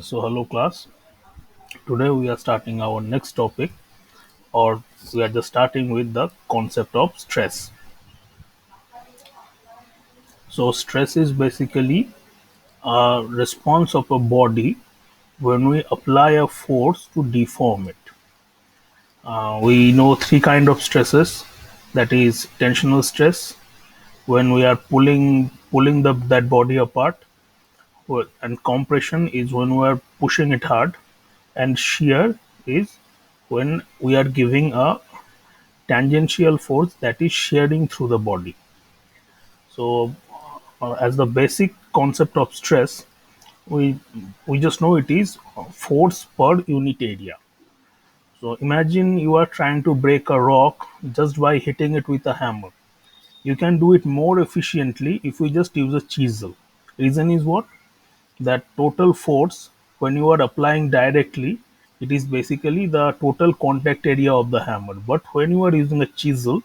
So, hello class. Today we are starting our next topic, or we are just starting with the concept of stress. So, stress is basically a response of a body when we apply a force to deform it. We know three kind of stresses. That is tensional stress when we are pulling that body apart, and compression is when we are pushing it hard, and shear is when we are giving a tangential force that is shearing through the body. So, as the basic concept of stress, we we just know it is force per unit area. So, imagine you are trying to break a rock just by hitting it with a hammer. You can do it more efficiently if we just use a chisel. Reason is what? That total force when you are applying directly, it is basically the total contact area of the hammer, but when you are using a chisel,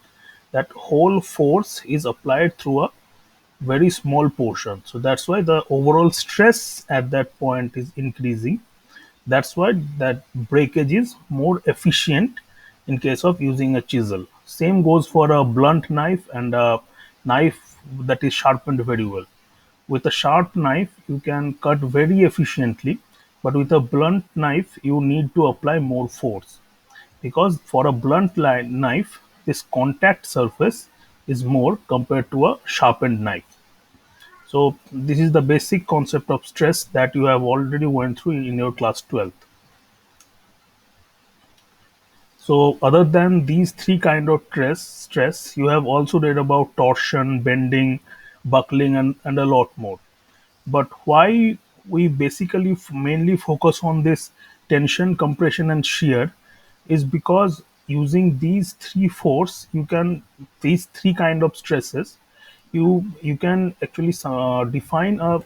that whole force is applied through a very small portion. So that's why the overall stress at that point is increasing. That's why that breakage is more efficient in case of using a chisel. Same goes for a blunt knife and a knife that is sharpened very well. With a sharp knife, you can cut very efficiently, but with a blunt knife, you need to apply more force because for a knife, this contact surface is more compared to a sharpened knife. So this is the basic concept of stress that you have already went through in your class 12th. So other than these three kind of stress, you have also read about torsion, bending, buckling, and a lot more. But why we basically mainly focus on this tension, compression, and shear is because using these three force, these three kind of stresses, you can actually define a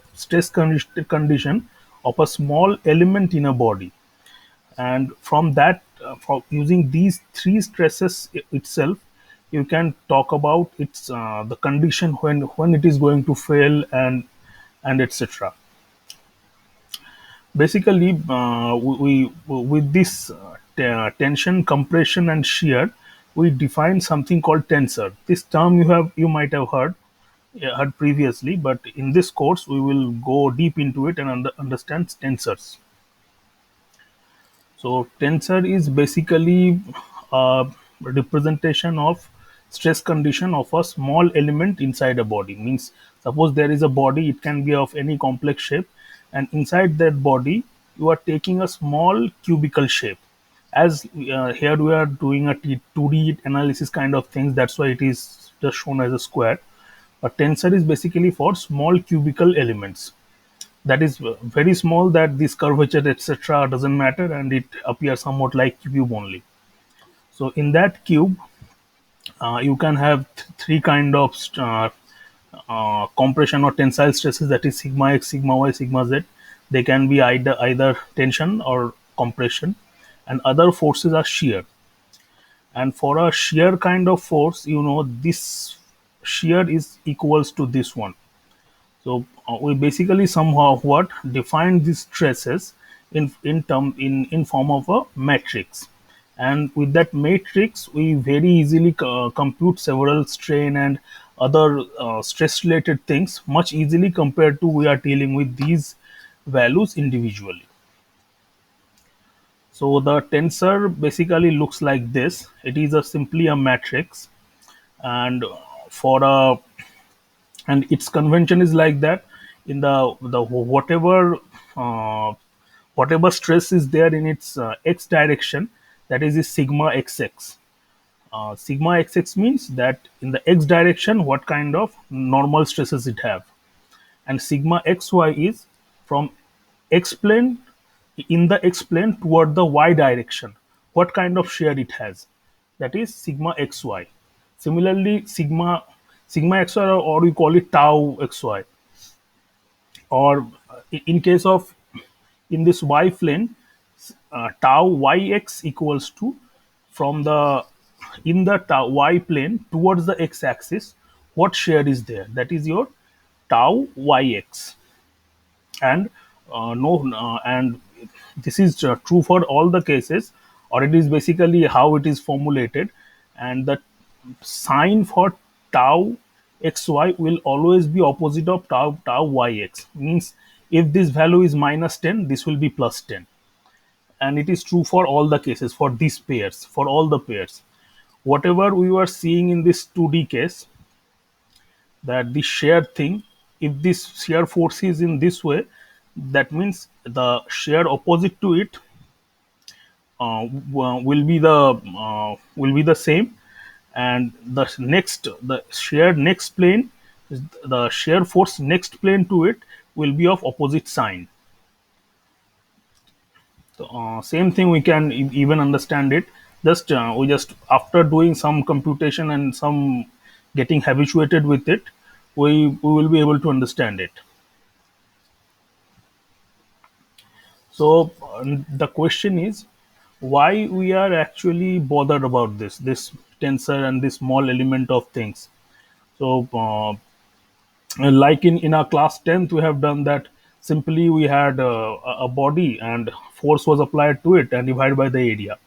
condition of a small element in a body, and from that, from using these three stresses itself, you can talk about its the condition when it is going to fail and etc. Basically, we with this tension, compression, and shear, we define something called tensor. This term you might have heard, yeah, heard previously, but in this course we will go deep into it and understand tensors. So tensor is basically a representation of stress condition of a small element inside a body. Means suppose there is a body, it can be of any complex shape, and inside that body you are taking a small cubical shape. As here we are doing a 2D analysis kind of things, that's why it is just shown as a square. A tensor is basically for small cubical elements that is very small, that this curvature etc doesn't matter, and it appears somewhat like cube only. So in that cube, you can have three kind of compression or tensile stresses, that is sigma x, sigma y, sigma z. They can be either tension or compression, and other forces are shear. And for a shear kind of force, this shear is equals to this one. So we basically somehow what define these stresses in form of a matrix, and with that matrix we very easily compute several strain and other stress related things much easily compared to we are dealing with these values individually. So the tensor basically looks like this. It is a simply a matrix, and for a and its convention is like that. In the uh, whatever stress is there in its x direction, that is sigma xx. Sigma xx means that in the x direction what kind of normal stresses it have, and sigma xy is from x plane, in the x plane toward the y direction, what kind of shear it has, that is sigma xy. Similarly, sigma xy, or we call it tau xy, or in case of in this y plane, tau yx equals to from the in the tau y plane towards the x axis, what shear is there, that is your tau yx. And no, and this is true for all the cases, or it is basically how it is formulated, and the sign for tau xy will always be opposite of tau yx. Means if this value is -10, this will be +10, and it is true for all the cases, for these pairs, for all the pairs. Whatever we were seeing in this 2D case, that the shear thing, if this shear force is in this way, that means the shear opposite to it will be the same, and the shear next plane, the shear force next plane to it will be of opposite sign. So, same thing we can even understand it. Just we just after doing some computation and some getting habituated with it, we will be able to understand it. So the question is why we are actually bothered about this tensor and this small element of things. So like in our class 10th we have done that. Simply we had a body and force was applied to it and divided by the area.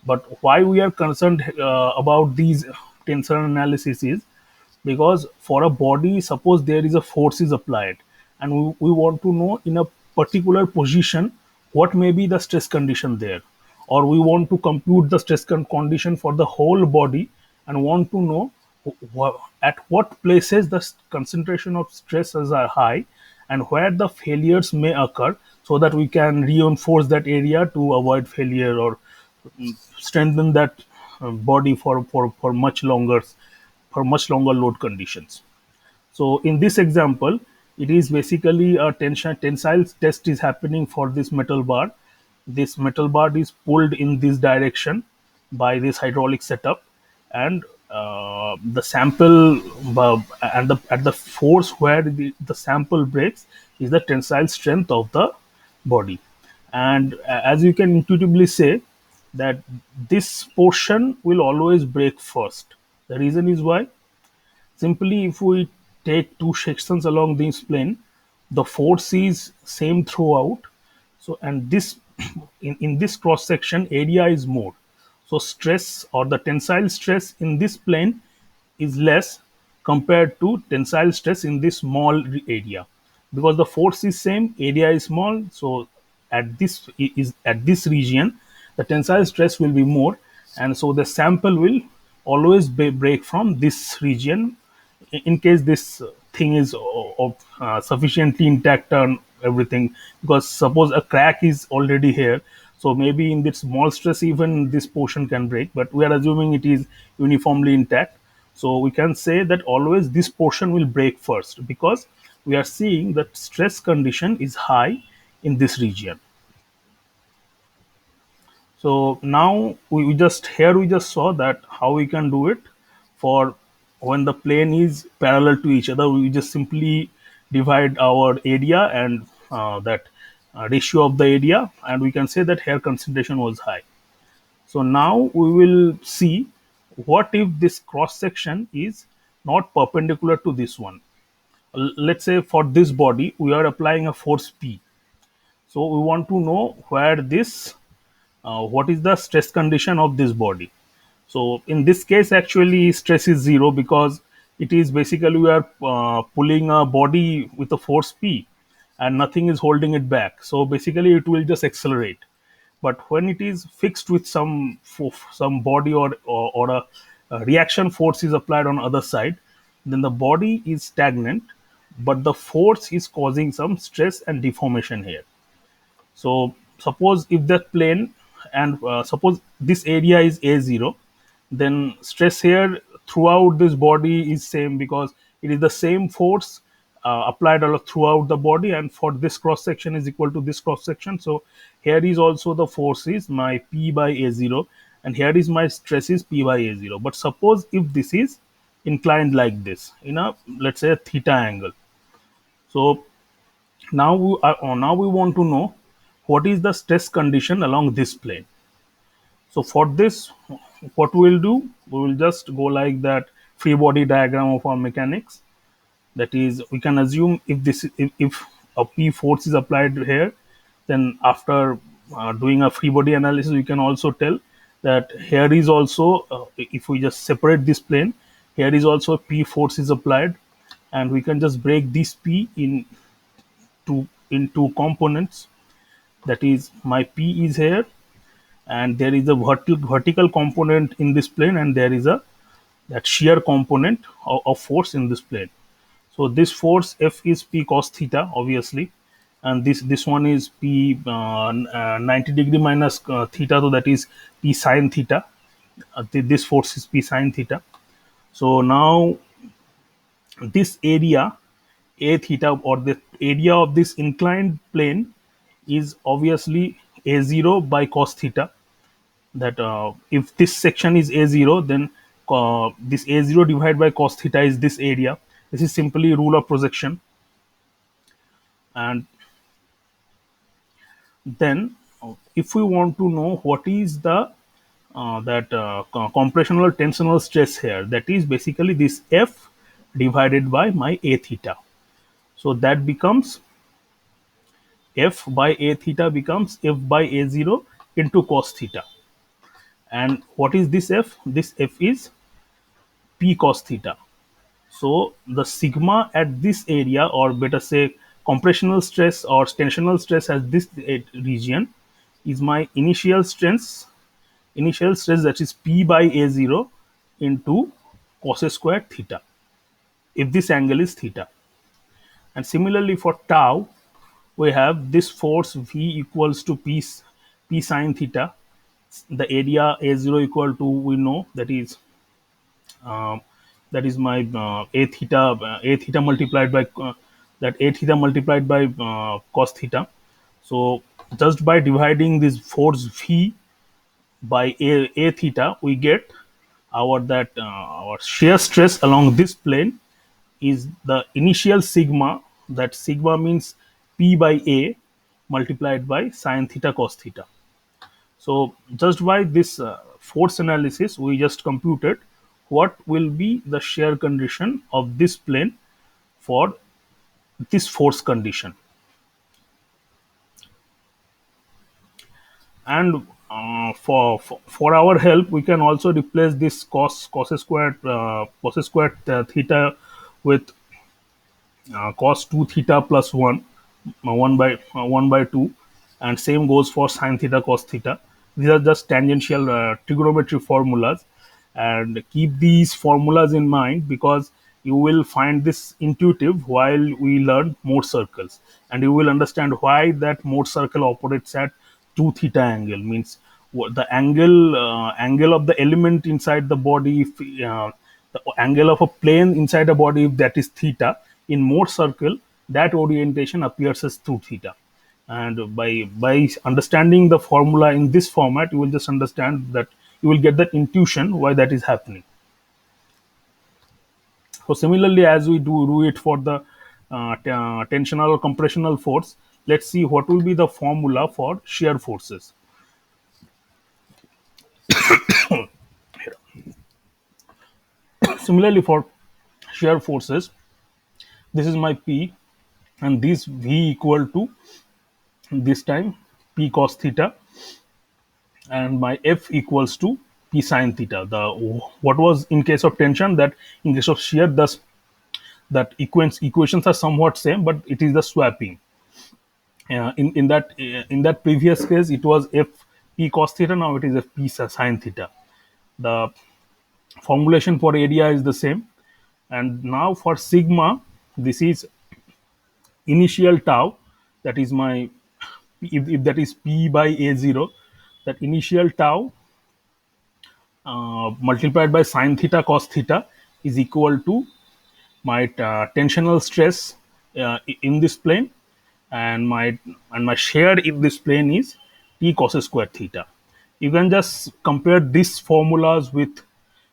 But why we are concerned about these tensor analysis is because for a body, suppose there is a force is applied, and we want to know in a particular position what may be the stress condition there, or we want to compute the stress condition for the whole body and want to know at what places the concentration of stresses are high and where the failures may occur, so that we can reinforce that area to avoid failure, or strengthen that body for much longer load conditions. So in this example, it is basically a tensile test is happening for this metal bar. This metal bar is pulled in this direction by this hydraulic setup, and the sample and the at the force where the sample breaks is the tensile strength of the body. And as you can intuitively say that this portion will always break first. The reason is why, simply if we take two sections along this plane, the force is same throughout. So and this in this cross section area is more. So stress or the tensile stress in this plane is less compared to tensile stress in this small area, because the force is same, area is small. So at this region the tensile stress will be more, and so the sample will always break from this region in case this thing is sufficiently intact and everything. Because suppose a crack is already here, so maybe in this small stress even this portion can break, but we are assuming it is uniformly intact. So we can say that always this portion will break first, because we are seeing that stress condition is high in this region. So now we just saw that how we can do it for when the plane is parallel to each other. We just simply divide our area and that ratio of the area, and we can say that here concentration was high. So now we will see what if this cross section is not perpendicular to this one. Let's say for this body we are applying a force P. So we want to know where this what is the stress condition of this body. So in this case actually stress is zero, because it is basically we are pulling a body with a force P and nothing is holding it back, so basically it will just accelerate. But when it is fixed with some body, or a reaction force is applied on other side, then the body is stagnant, but the force is causing some stress and deformation here. So suppose if that plane, and suppose this area is a0, then stress here throughout this body is same, because it is the same force applied throughout the body, and for this cross section is equal to this cross section. So here is also the force is my p by a0, and here is my stress is p by a0. But suppose if this is inclined like this in a, let's say, a theta angle. So now we want to know what is the stress condition along this plane. So for this, what we will do, we will just go like that free body diagram of our mechanics. That is, we can assume if a P force is applied here, then after doing a free body analysis, we can also tell that here is also, if we just separate this plane, here is also P force is applied, and we can just break this P in two components. That is, my P is here, and there is a vertical component in this plane, and there is a that shear component of force in this plane. So this force F is P cos theta, obviously, and this one is P 90 degree minus theta, so that is P sine theta. This force is P sine theta. So now this area A theta, or the area of this inclined plane, is obviously A0 by cos theta. That if this section is A0, then this A0 divided by cos theta is this area. This is simply rule of projection. And then if we want to know what is the compressional tensional stress here, that is basically this F divided by my A theta. So that becomes F by A theta becomes F by A0 into cos theta. And what is this F? This F is P cos theta. So the sigma at this area, or better say compressional stress or tensional stress at this region, is my initial stress, that is P by A0 into cos square theta, if this angle is theta. And similarly for tau, we have this force V equals to P sine theta. The area A0 equal to, we know, um, that is my a theta multiplied by cos theta. So just by dividing this force V by a theta, we get our shear stress along this plane is the initial sigma. That sigma means P by A multiplied by sine theta cos theta. So just by this force analysis, we just computed what will be the shear condition of this plane for this force condition. And for our help, we can also replace this cos squared theta with cos 2 theta plus 1, 1 by 2, and same goes for sine theta cos theta. These are just tangential trigonometry formulas, and keep these formulas in mind, because you will find this intuitive while we learn mode circles, and you will understand why that mode circle operates at 2 theta angle. Means the angle of the element inside the body, if the angle of a plane inside a body, if that is theta, in mode circle, that orientation appears as 2 theta. And by understanding the formula in this format, you will just understand that, you will get that intuition why that is happening. So similarly, as we do it for the tensional or compressional force, let's see what will be the formula for shear forces. Similarly, for shear forces, this is my P, and this V equal to, this time, P cos theta, and my F equals to P sine theta. The what was in case of tension, that in case of shear, thus that equations are somewhat same, but it is the swapping. In that previous case, it was F P cos theta. Now it is F P sine theta. The formulation for area is the same. And now for sigma, this is initial tau, that is my, if that is P by A0, that initial tau multiplied by sine theta cos theta is equal to my tensional stress in this plane, and my shear in this plane is T cos square theta. You can just compare these formulas with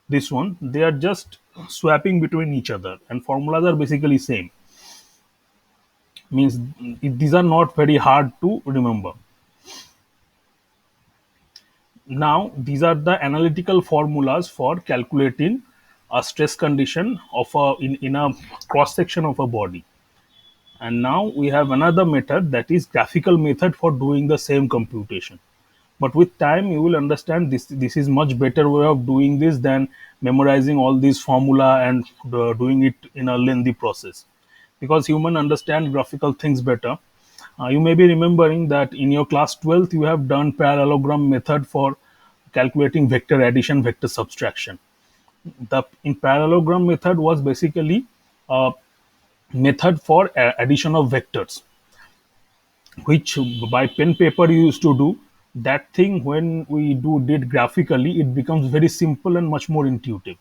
this one. They are just swapping between each other, and formulas are basically same. Means these are not very hard to remember. Now these are the analytical formulas for calculating a stress condition of in a cross section of a body. And now we have another method, that is graphical method for doing the same computation. But with time you will understand this is much better way of doing this than memorizing all these formula and doing it in a lengthy process, because human understand graphical things better. You may be remembering that in your class 12th you have done parallelogram method for calculating vector addition, vector subtraction. The in parallelogram method was basically a method for addition of vectors, which by pen paper you used to do. That thing, when we did graphically, it becomes very simple and much more intuitive.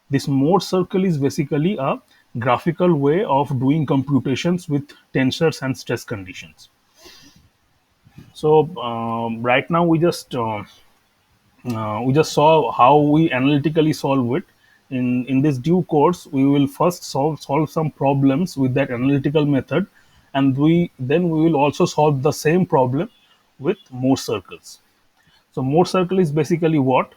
This mode circle is basically a graphical way of doing computations with tensors and stress conditions. So right now we just saw how we analytically solve it. In this due course we will first solve some problems with that analytical method, and we will also solve the same problem with Moore circles. So Moore circle is basically what?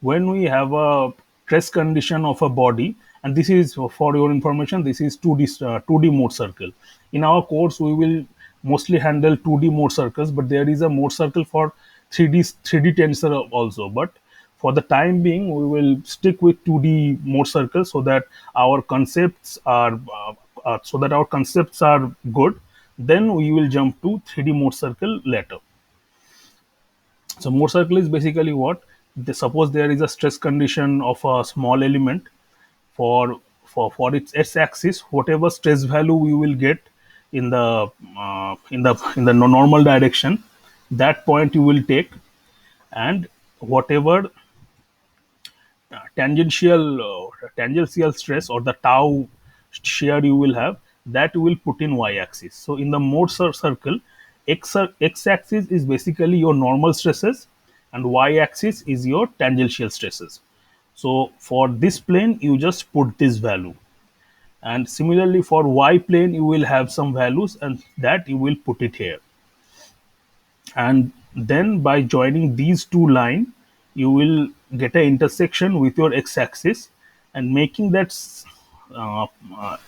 When we have a stress condition of a body, and this is for your information, this is 2D Moore circle. In our course we will mostly handle 2D Moore circles, but there is a Moore circle for 3D tensor also. But for the time being we will stick with 2D Moore circle, so that our concepts are good. Then we will jump to 3D Moore circle later. So Moore circle is basically what? Suppose there is a stress condition of a small element. For its x-axis, whatever stress value we will get in the normal direction, that point you will take, and whatever tangential stress or the tau shear you will have, that you will put in y-axis. So in the Moore circle, x-axis is basically your normal stresses, and y-axis is your tangential stresses. So for this plane you just put this value, and similarly for y plane you will have some values, and that you will put it here. And then by joining these two lines you will get an intersection with your x-axis, and making that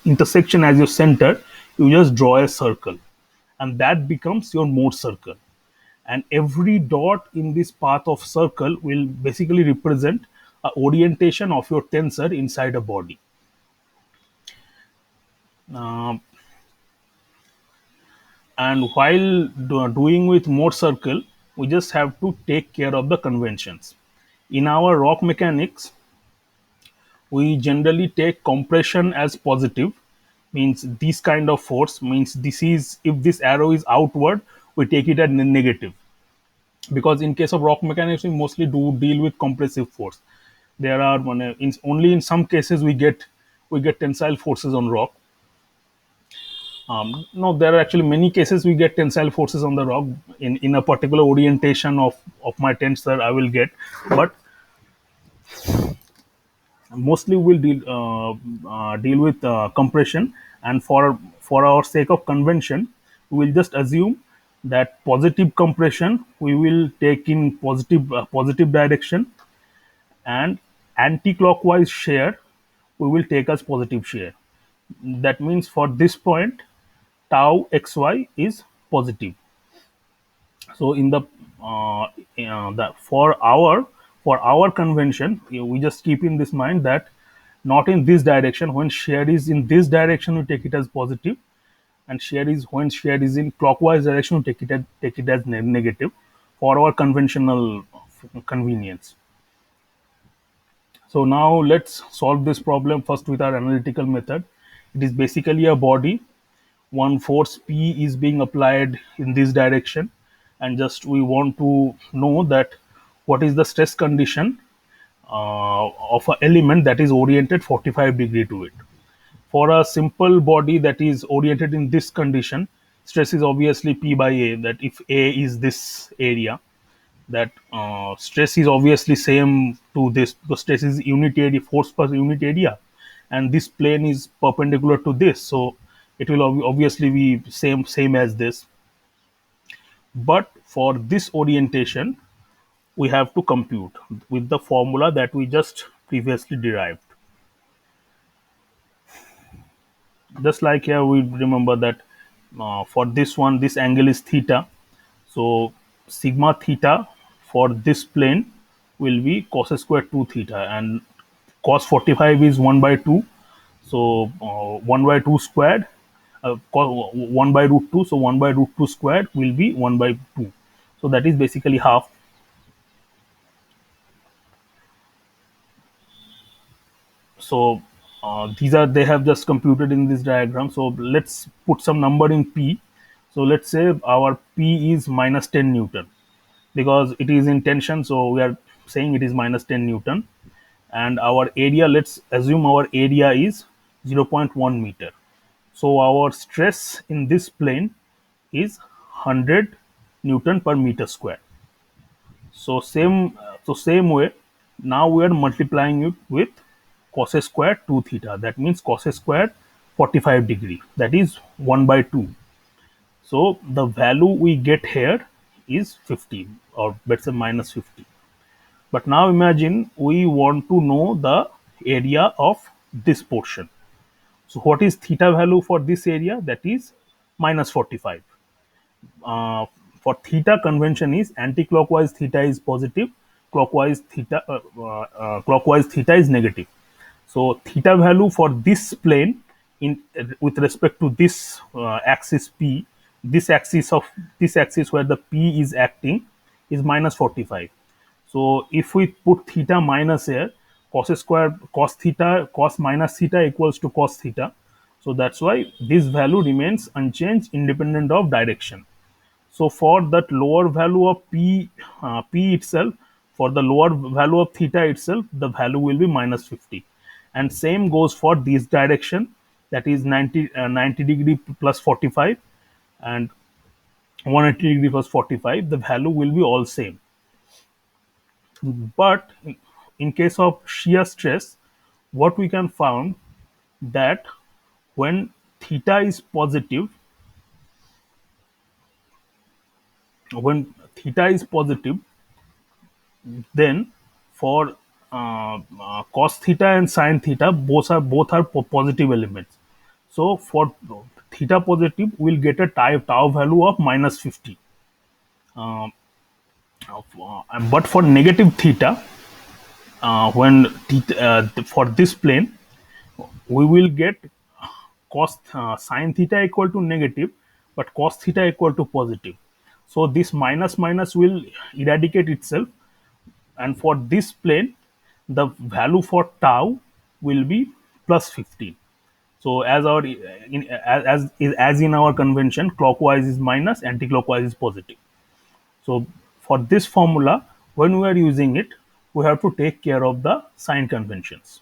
intersection as your center, you just draw a circle, and that becomes your Moore circle. And every dot in this path of circle will basically represent a orientation of your tensor inside a body. Uh, and while doing with Moore circle, we just have to take care of the conventions. In our rock mechanics, we generally take compression as positive, means this kind of force, means this is, if this arrow is outward we take it as negative, because in case of rock mechanics we mostly do deal with compressive force. There are only in some cases we get tensile forces on rock. No, there are actually many cases we get tensile forces on the rock in a particular orientation of my tensor I will get, but mostly we'll deal with compression. And for our sake of convention, we will just assume that positive compression we will take in positive direction, and anti-clockwise shear we will take as positive shear. That means for this point tau xy is positive. So in for our convention, we just keep in this mind that not in this direction. When shear is in this direction, we take it as positive, and when shear is in clockwise direction, we take it as negative for our conventional convenience. So now let's solve this problem first with our analytical method. It is basically a body. One force P is being applied in this direction, and just we want to know that what is the stress condition of an element that is oriented 45 degree to it. For a simple body that is oriented in this condition, stress is obviously P by A, that if A is this area, that stress is obviously same to this, because stress is unit area, force per unit area, and this plane is perpendicular to this, so it will obviously be same as this. But for this orientation we have to compute with the formula that we just previously derived. Just like here we remember that for this one, this angle is theta. So sigma theta for this plane will be cos square 2 theta, and cos 45 is 1 by 2. So 1 by 2 squared, 1 by root 2. So 1 by root 2 squared will be 1 by 2. So that is basically half. So these are, they have just computed in this diagram. So let's put some number in P. So let's say our P is minus 10 Newton, because it is in tension. So we are saying it is minus 10 Newton. And our area, let's assume our area is 0.1 meter. So our stress in this plane is 100 Newton per meter square. So same way, now we are multiplying it with cos square 2 theta. That means cos square 45 degree. That is 1 by 2. So the value we get here is 15, or let's say minus 50. But now imagine we want to know the area of this portion. So what is theta value for this area? That is minus 45. uh, for theta, convention is anti-clockwise theta is positive, clockwise theta is negative. So theta value for this plane in with respect to this axis P, this axis where the P is acting is minus 45. So if we put theta minus here, cos minus theta equals to cos theta. So that's why this value remains unchanged independent of direction. So for that lower value of P itself, for the lower value of theta itself, the value will be minus 50. And same goes for this direction, that is 90 degree plus 45, and 180 degree plus 45, the value will be all same. But in case of shear stress, what we can find, that when theta is positive, when theta is positive, then for cos theta and sin theta, both are positive elements. So for theta positive, we'll get a tau value of minus 50. But for negative theta, when for this plane, we will get cos sin theta equal to negative, but cos theta equal to positive. So this minus minus will eradicate itself, and for this plane, the value for tau will be plus 15. So as in our convention, clockwise is minus, anti-clockwise is positive. So for this formula, when we are using it, we have to take care of the sign conventions.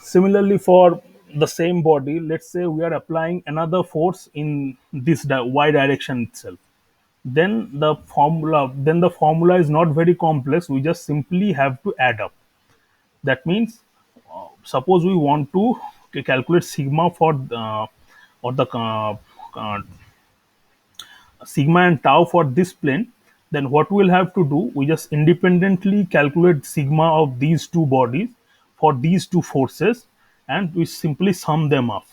Similarly, for the same body, let's say we are applying another force in this y direction itself. Then the formula is not very complex. We just simply have to add up. That means, suppose we want to calculate sigma for or the sigma and tau for this plane, then what we'll have to do, we just independently calculate sigma of these two bodies for these two forces, and we simply sum them up.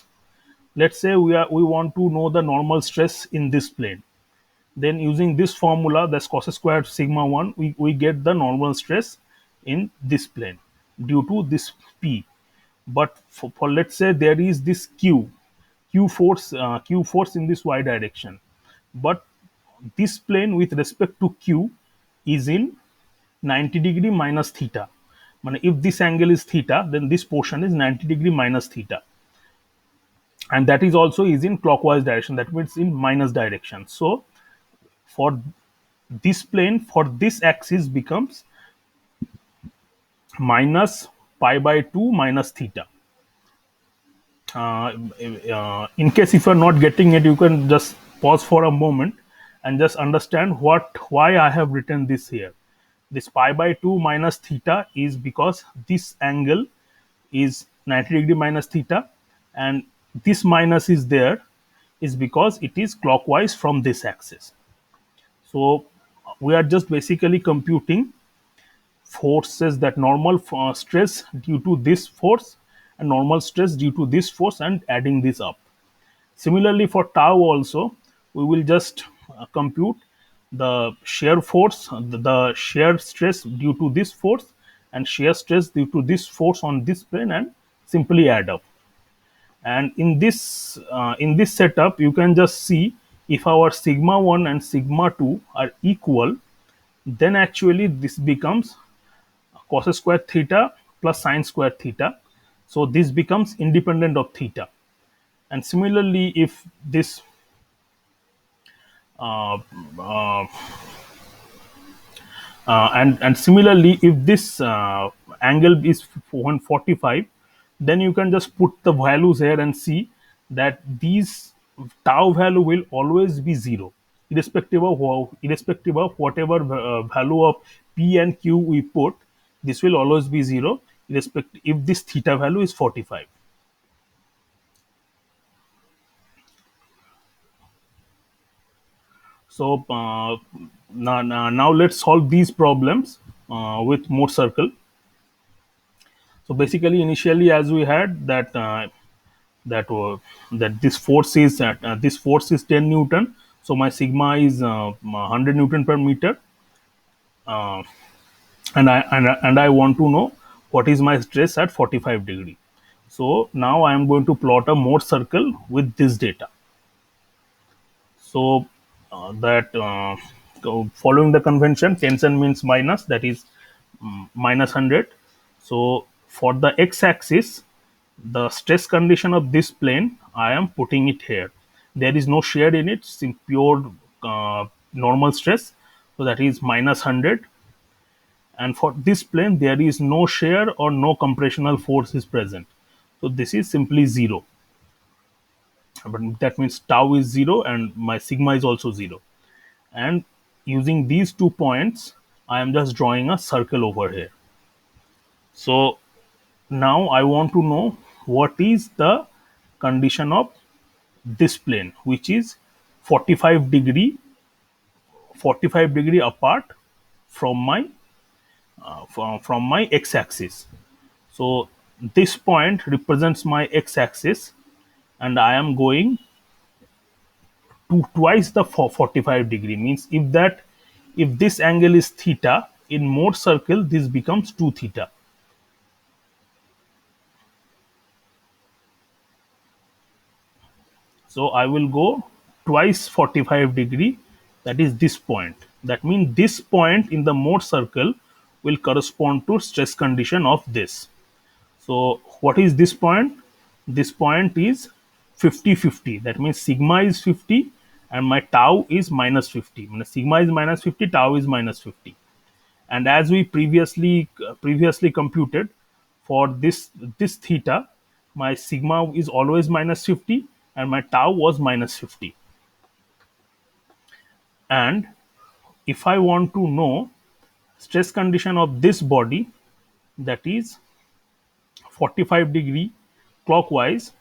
Let's say we want to know the normal stress in this plane. Then using this formula, that's cos squared sigma 1, we get the normal stress in this plane due to this P. But for let's say there is this Q force in this y direction, but this plane with respect to Q is in 90 degree minus theta. If this angle is theta, then this portion is 90 degree minus theta, and that is also is in clockwise direction, that means in minus direction. So for this plane, for this axis becomes minus pi by 2 minus theta. In case if you are not getting it, you can just pause for a moment and just understand why I have written this here. This pi by 2 minus theta is because this angle is 90 degree minus theta, and this minus is there is because it is clockwise from this axis. So we are just basically computing forces, that normal stress due to this force and normal stress due to this force, and adding this up. Similarly, for tau also, we will just compute the shear force, the shear stress due to this force, and shear stress due to this force on this plane, and simply add up. And in this setup, you can just see if our sigma 1 and sigma 2 are equal, then actually this becomes cos square theta plus sine square theta. So this becomes independent of theta. And similarly, if this uh, uh, and similarly, if this angle is 145, then you can just put the values here and see that these tau value will always be zero, irrespective of whatever value of p and q we put. This will always be zero, irrespective if this theta value is 45. So now let's solve these problems with Mohr circle. So basically, initially, as we had that this force is at this force is 10 Newton. So my sigma is 100 Newton per meter, uh, and I want to know what is my stress at 45 degree. So now I am going to plot a Mohr circle with this data. So that so following the convention, tension means minus, that is minus 100. So for the x-axis, the stress condition of this plane, I am putting it here. There is no shear in it, it's in pure normal stress. So that is minus 100. And for this plane, there is no shear or no compressional force is present. So this is simply zero. But that means tau is zero and my sigma is also zero. And using these 2 points, I am just drawing a circle over here. So now I want to know what is the condition of this plane, which is 45 degree 45 degree apart from my from my x-axis. So this point represents my x-axis, and I am going to twice the 45 degree. Means if this angle is theta, in Mohr circle this becomes 2 theta. So I will go twice 45 degree, that is this point. That means this point in the Mohr circle will correspond to stress condition of this. So what is this point? This point is 50-50. That means sigma is 50 and my tau is minus 50. When sigma is minus 50, tau is minus 50. And as we previously computed, for this theta, my sigma is always minus 50 and my tau was minus 50. And if I want to know stress condition of this body, that is 45 degree clockwise,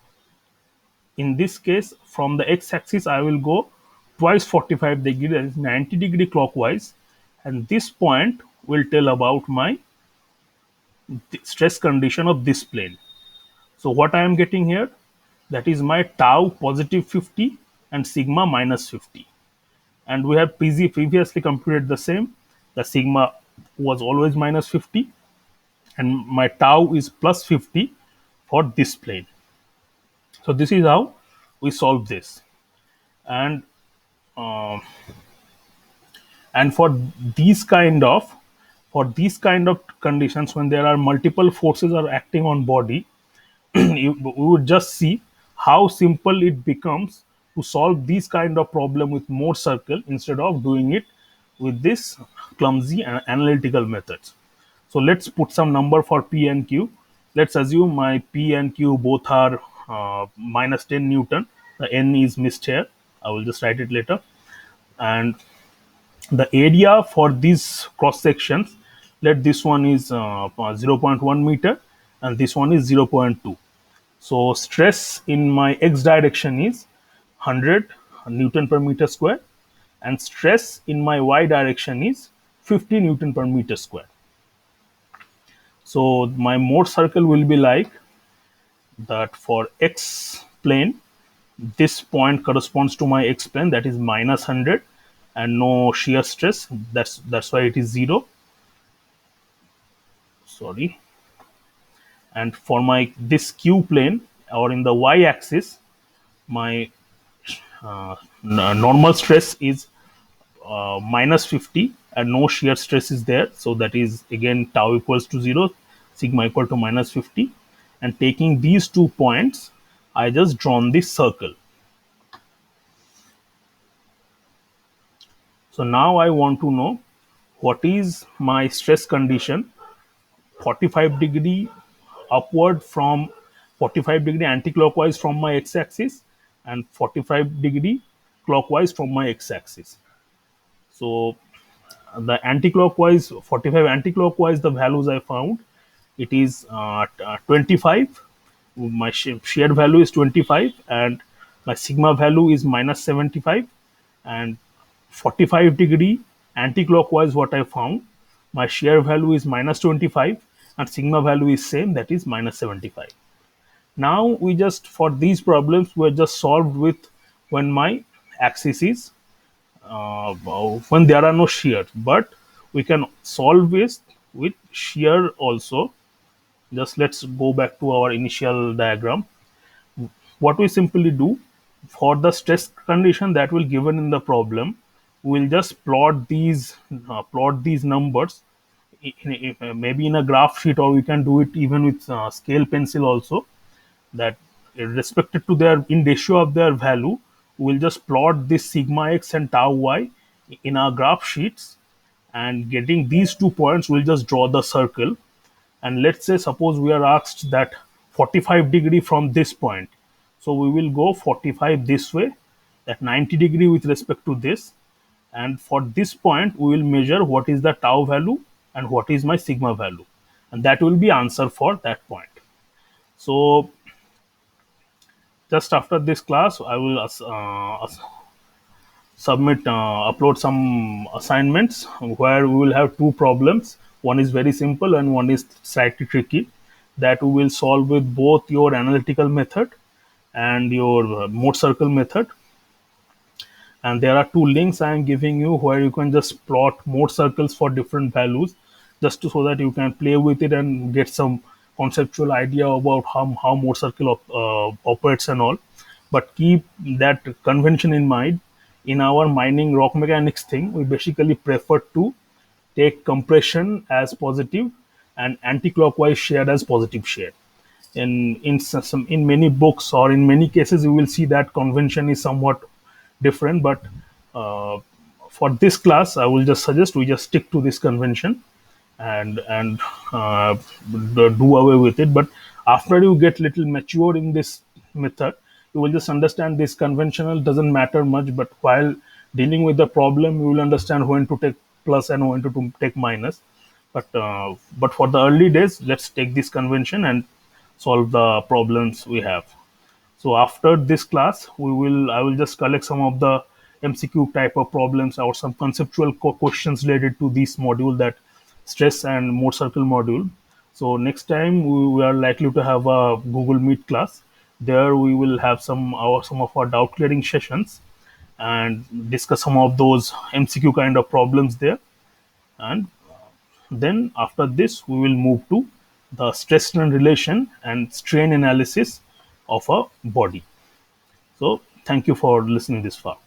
in this case from the x-axis I will go twice 45 degree, that is 90 degree clockwise, and this point will tell about my stress condition of this plane. So what I am getting here, that is my tau positive 50 and sigma minus 50. And we have previously computed the same. The sigma was always minus 50 and my tau is plus 50 for this plane. So this is how we solve this. And uh, and for these kind of conditions, when there are multiple forces are acting on body, we would just see how simple it becomes to solve these kind of problem with Mohr circle instead of doing it with this clumsy analytical methods. So let's put some number for P and Q. Let's assume my P and Q both are minus 10 Newton. The N is missed here. I will just write it later. And the area for these cross sections, let this one is 0.1 meter and this one is 0.2. So stress in my x direction is 100 Newton per meter square, and stress in my y direction is 50 Newton per meter square. So my Mohr circle will be like that. For x plane, This point corresponds to my x plane, that is -100, and no shear stress. That's why it is 0. Sorry. And for my this q plane, or in the y axis, my normal stress is -50 and no shear stress is there. So that is again tau equals to 0, sigma equal to -50. And taking these 2 points, I just drawn this circle. So now I want to know what is my stress condition 45-degree upward from 45-degree anti-clockwise from my x-axis and 45-degree clockwise from my x-axis. So the anti-clockwise, 45 anti-clockwise, the values I found, it is 25. My shear value is 25 and my sigma value is -75. And 45-degree anti-clockwise, what I found, my shear value is -25 and sigma value is same, that is -75. Now we just, for these problems, we're just solved with when my axis is when there are no shear, but we can solve this with shear also. Just let's go back to our initial diagram. What we simply do, for the stress condition that will given in the problem, we'll just plot these numbers maybe in a graph sheet, or we can do it even with scale pencil also, that respected to their, in ratio of their value, we'll just plot this sigma x and tau y in our graph sheets. And getting these 2 points, we'll just draw the circle. And let's say, suppose we are asked that 45-degree from this point, so we will go 45 this way, that 90-degree with respect to this. And for this point, we will measure what is the tau value and what is my sigma value, and that will be answer for that point. So just after this class, I will upload some assignments where we will have two problems. One is very simple and one is slightly tricky, that we will solve with both your analytical method and your mode circle method. And there are two links I am giving you where you can just plot mode circles for different values, just so that you can play with it and get some conceptual idea about how mode circle operates and all. But keep that convention in mind. In our mining rock mechanics thing, we basically prefer to take compression as positive and anti-clockwise shear as positive shear. In many books or in many cases, you will see that convention is somewhat different, but uh, for this class, I will just suggest we just stick to this convention and do away with it. But after you get little mature in this method, you will just understand this conventional doesn't matter much, but while dealing with the problem, you will understand when to take plus and when to take minus. But for the early days, let's take this convention and solve the problems we have. So after this class, I will just collect some of the MCQ type of problems or some conceptual questions related to this module, that stress and mode circle module. So next time we are likely to have a Google Meet class. There we will have some of our doubt clearing sessions and discuss some of those MCQ kind of problems there. And then after this, we will move to the stress strain relation and strain analysis of a body. So thank you for listening this far.